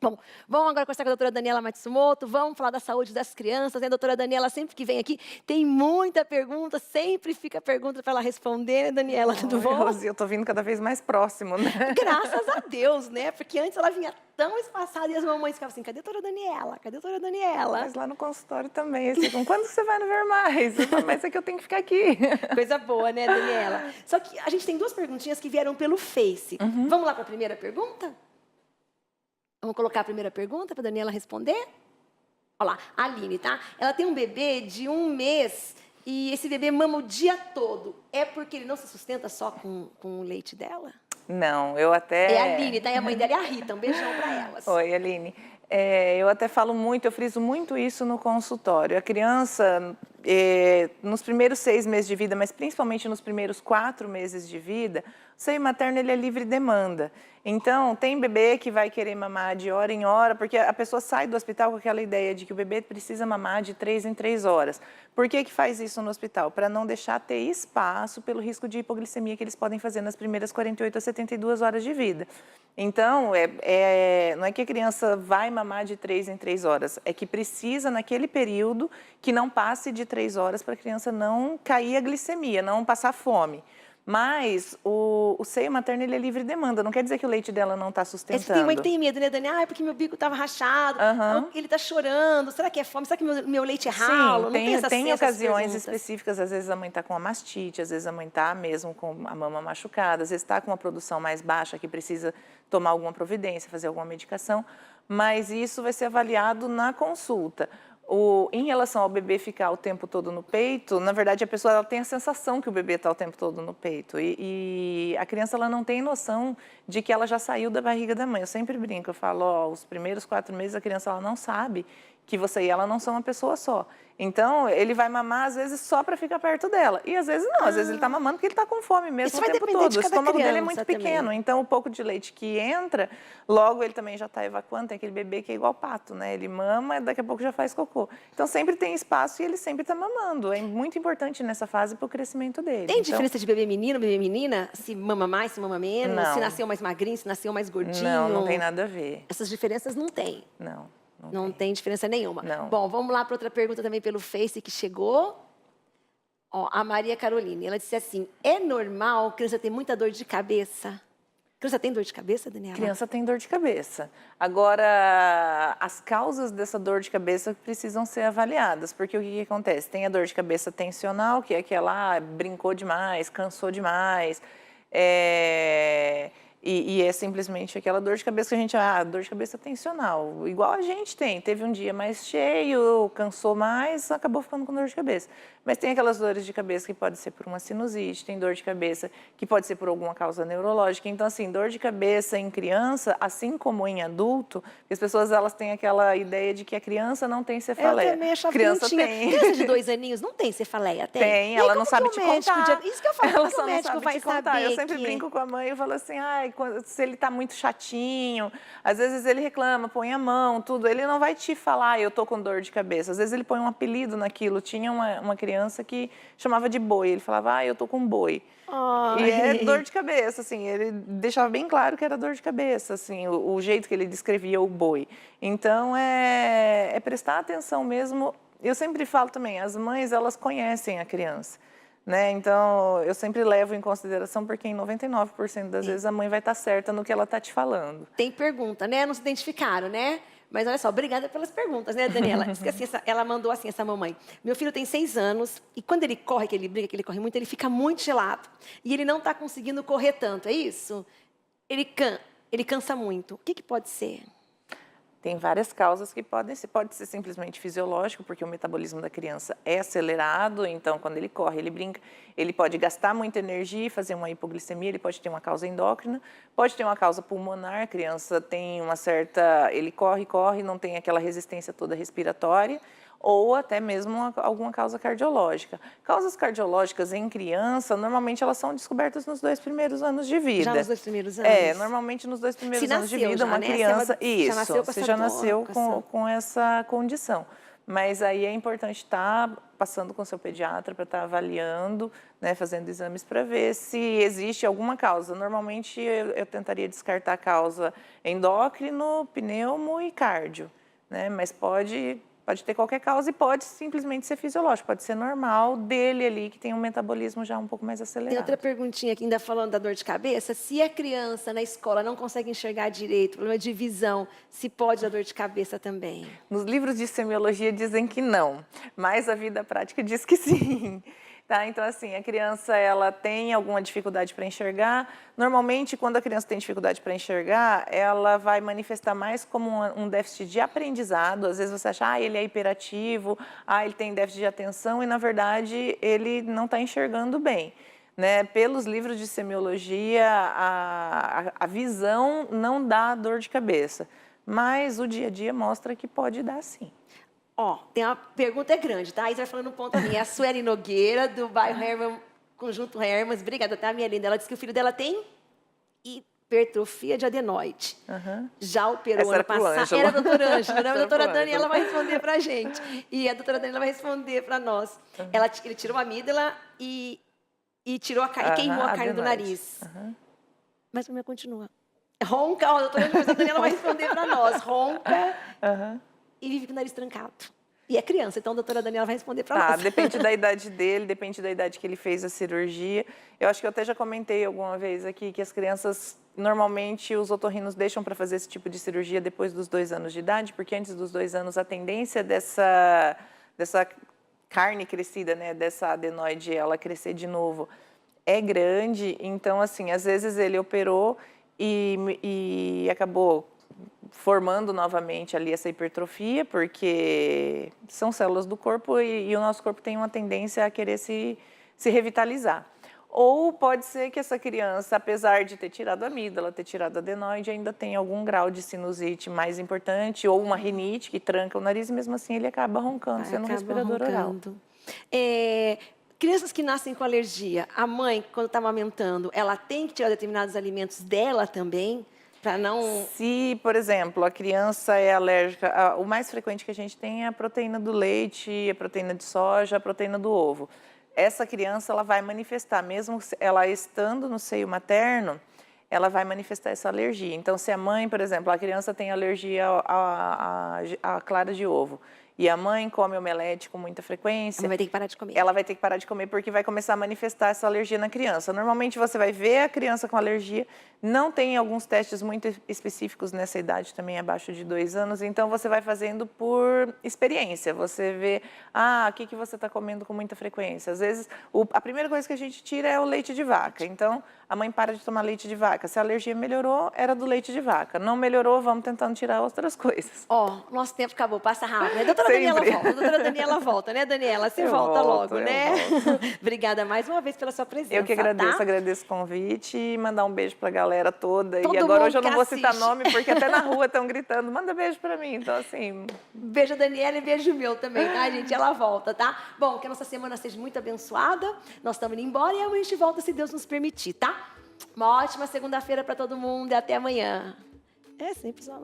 Bom, vamos agora conversar com a doutora Daniela Matsumoto, vamos falar da saúde das crianças, né? A doutora Daniela, sempre que vem aqui, tem muita pergunta, sempre fica pergunta para ela responder, né, Daniela? Tudo Oi, bom? Rosi, eu tô vindo cada vez mais próximo, né? Graças a Deus, né? Porque antes ela vinha tão espaçada e as mamães ficavam assim, cadê a doutora Daniela? Cadê a doutora Daniela? Mas lá no consultório também, eles ficam, quando você vai não ver mais? Eu falo, mas é que eu tenho que ficar aqui. Coisa boa, né, Daniela? Só que a gente tem duas perguntinhas que vieram pelo Face. Vamos lá para a primeira pergunta? Vamos colocar a primeira pergunta para a Daniela responder? Olha lá, a Aline, tá? Ela tem um bebê de 1 mês e esse bebê mama o dia todo. É porque ele não se sustenta só com o leite dela? Não, eu até... É a Aline, tá? E a mãe dela é a Rita. Um beijão para elas. Oi, Aline. Eu até falo muito, eu friso muito isso no consultório. A criança, nos primeiros 6 meses de vida, mas principalmente nos primeiros 4 meses de vida, o seio materno ele é livre demanda. Então, tem bebê que vai querer mamar de hora em hora, porque a pessoa sai do hospital com aquela ideia de que o bebê precisa mamar de 3 em 3 horas. Por que faz isso no hospital? Para não deixar ter espaço pelo risco de hipoglicemia que eles podem fazer nas primeiras 48 a 72 horas de vida. Então, não é que a criança vai mamar de 3 em 3 horas, é que precisa, naquele período, que não passe de 3 horas para a criança não cair a glicemia, não passar fome. Mas o seio materno ele é livre demanda, não quer dizer que o leite dela não está sustentando. Tem mãe que tem medo, né, Dani? Ah, é porque meu bico estava rachado, ele está chorando, será que é fome? Será que meu leite é ralo? Sim, tem ocasiões específicas, às vezes a mãe está com uma mastite, às vezes a mãe está mesmo com a mama machucada, às vezes está com uma produção mais baixa que precisa tomar alguma providência, fazer alguma medicação, mas isso vai ser avaliado na consulta. Em relação ao bebê ficar o tempo todo no peito, na verdade a pessoa ela tem a sensação que o bebê está o tempo todo no peito e a criança ela não tem noção de que ela já saiu da barriga da mãe. Eu sempre brinco, eu falo, os primeiros 4 meses a criança ela não sabe que você e ela não são uma pessoa só. Então, ele vai mamar, às vezes, só para ficar perto dela. E, às vezes, não. Às vezes, ele está mamando porque ele está com fome mesmo o tempo todo. O estômago dele é muito pequeno. Então, o pouco de leite que entra, logo ele também já está evacuando. Tem aquele bebê que é igual pato, né? Ele mama e daqui a pouco já faz cocô. Então, sempre tem espaço e ele sempre está mamando. É muito importante nessa fase para o crescimento dele. Tem diferença de bebê menino, bebê menina? Se mama mais, se mama menos? Não. Se nasceu mais magrinho, se nasceu mais gordinho? Não tem nada a ver. Essas diferenças não tem? Não tem diferença nenhuma. Não. Bom, vamos lá para outra pergunta também pelo Face que chegou. Ó, a Maria Caroline, ela disse assim, é normal a criança ter muita dor de cabeça? A criança tem dor de cabeça, Daniela? Criança tem dor de cabeça. Agora, as causas dessa dor de cabeça precisam ser avaliadas, porque o que acontece? Tem a dor de cabeça tensional, que é aquela, brincou demais, cansou demais, E é simplesmente aquela dor de cabeça que a gente... dor de cabeça tensional. Igual a gente tem. Teve um dia mais cheio, cansou mais, acabou ficando com dor de cabeça. Mas tem aquelas dores de cabeça que pode ser por uma sinusite, tem dor de cabeça que pode ser por alguma causa neurológica. Então, assim, dor de cabeça em criança, assim como em adulto, as pessoas elas têm aquela ideia de que a criança não tem cefaleia. Eu também achava criança que não tinha. tem. Criança de 2 aninhos não tem cefaleia? Tem, ela não sabe te contar. Isso que eu falo, ela como só o não médico sabe vai te contar. saber Eu sempre brinco com a mãe e falo assim, se ele está muito chatinho, às vezes ele reclama, põe a mão, tudo, ele não vai te falar, eu tô com dor de cabeça. Às vezes ele põe um apelido naquilo. Tinha uma criança que chamava de boi, ele falava, eu tô com boi. E é dor de cabeça, assim, ele deixava bem claro que era dor de cabeça, assim, o jeito que ele descrevia o boi. Então, é prestar atenção mesmo. Eu sempre falo também, as mães, elas conhecem a criança. Né? Então, eu sempre levo em consideração porque em 99% das vezes a mãe vai estar certa no que ela está te falando. Tem pergunta, né? Não se identificaram, né? Mas olha só, obrigada pelas perguntas, né, Daniela? Diz que, assim, ela mandou assim, essa mamãe. Meu filho tem 6 anos e quando ele corre, que ele briga, que ele corre muito, ele fica muito gelado. E ele não está conseguindo correr tanto, é isso? Ele cansa muito. O que pode ser? Tem várias causas que pode ser simplesmente fisiológico, porque o metabolismo da criança é acelerado, então quando ele corre, ele brinca, ele pode gastar muita energia e fazer uma hipoglicemia, ele pode ter uma causa endócrina, pode ter uma causa pulmonar, a criança tem ele corre, não tem aquela resistência toda respiratória, ou até mesmo alguma causa cardiológica. Causas cardiológicas em criança, normalmente elas são descobertas nos 2 primeiros anos de vida. Já nos 2 primeiros anos? Normalmente nos 2 primeiros anos de vida, já, uma né? criança... Você já nasceu com com essa condição. mas aí é importante estar passando com o seu pediatra para estar avaliando, né, fazendo exames para ver se existe alguma causa. Normalmente eu tentaria descartar a causa endócrino, pneumo e cardio, né, mas pode ter qualquer causa e pode simplesmente ser fisiológico, pode ser normal dele ali, que tem um metabolismo já um pouco mais acelerado. Tem outra perguntinha aqui, ainda falando da dor de cabeça. Se a criança na escola não consegue enxergar direito, problema de visão, se pode dar dor de cabeça também? Nos livros de semiologia dizem que não, mas a vida prática diz que sim. Tá? Então, assim, a criança ela tem alguma dificuldade para enxergar. Normalmente, quando a criança tem dificuldade para enxergar, ela vai manifestar mais como um déficit de aprendizado. Às vezes você acha, ele é hiperativo, ele tem déficit de atenção, e na verdade ele não está enxergando bem. Né? Pelos livros de semiologia, a visão não dá dor de cabeça, mas o dia a dia mostra que pode dar sim. Tem uma pergunta grande, tá? Aí você vai falando um ponto a mim. É a Sueli Nogueira, do bairro Herman, Conjunto Hermas. Obrigada, tá, minha linda? Ela disse que o filho dela tem hipertrofia de adenoide. Já operou ano passado. Era a doutora Ângela, né? A doutora Dani, ela vai responder pra gente. E a doutora Dani, ela vai responder pra nós. Ele tirou a amígdala e tirou e queimou a carne do nariz. Mas a minha continua. Ronca, a doutora Dani, ela vai responder pra nós. Ronca. E vive com o nariz trancado. E é criança, então a doutora Daniela vai responder para nós. Depende da idade dele, depende da idade que ele fez a cirurgia. Eu acho que eu até já comentei alguma vez aqui que as crianças, normalmente, os otorrinos deixam para fazer esse tipo de cirurgia depois dos 2 anos de idade, porque antes dos 2 anos a tendência dessa carne crescida, né, dessa adenoide, ela crescer de novo, é grande. Então, assim, às vezes ele operou e acabou formando novamente ali essa hipertrofia, porque são células do corpo e o nosso corpo tem uma tendência a querer se revitalizar. Ou pode ser que essa criança, apesar de ter tirado a amígdala, ter tirado a adenoide, ainda tem algum grau de sinusite mais importante, ou uma rinite que tranca o nariz, e mesmo assim ele acaba roncando, sendo um respirador oral. Crianças que nascem com alergia, a mãe, quando está amamentando, ela tem que tirar determinados alimentos dela também? Se, por exemplo, a criança é alérgica, o mais frequente que a gente tem é a proteína do leite, a proteína de soja, a proteína do ovo. Essa criança ela vai manifestar, mesmo ela estando no seio materno, ela vai manifestar essa alergia. Então, se a mãe, por exemplo, a criança tem alergia à clara de ovo, e a mãe come omelete com muita frequência, ela vai ter que parar de comer. Ela vai ter que parar de comer porque vai começar a manifestar essa alergia na criança. Normalmente você vai ver a criança com alergia, não tem alguns testes muito específicos nessa idade, também abaixo de 2 anos, então você vai fazendo por experiência. Você vê, o que você está comendo com muita frequência. Às vezes, a primeira coisa que a gente tira é o leite de vaca. Então, a mãe para de tomar leite de vaca. Se a alergia melhorou, era do leite de vaca. Não melhorou, vamos tentando tirar outras coisas. Nosso tempo acabou, passa rápido. Né? Doutora Daniela volta, doutora Daniela volta, né, Daniela? Você volta logo, né? Obrigada mais uma vez pela sua presença. Eu que agradeço, agradeço o convite e mandar um beijo para a galera toda. E agora hoje eu não vou citar nome, porque até na rua estão gritando, manda beijo para mim. Então, assim... Beijo, Daniela, e beijo meu também, tá, gente? Ela volta, tá? Bom, que a nossa semana seja muito abençoada. Nós estamos indo embora e amanhã a gente volta, se Deus nos permitir, tá? Uma ótima segunda-feira para todo mundo e até amanhã. É sempre só...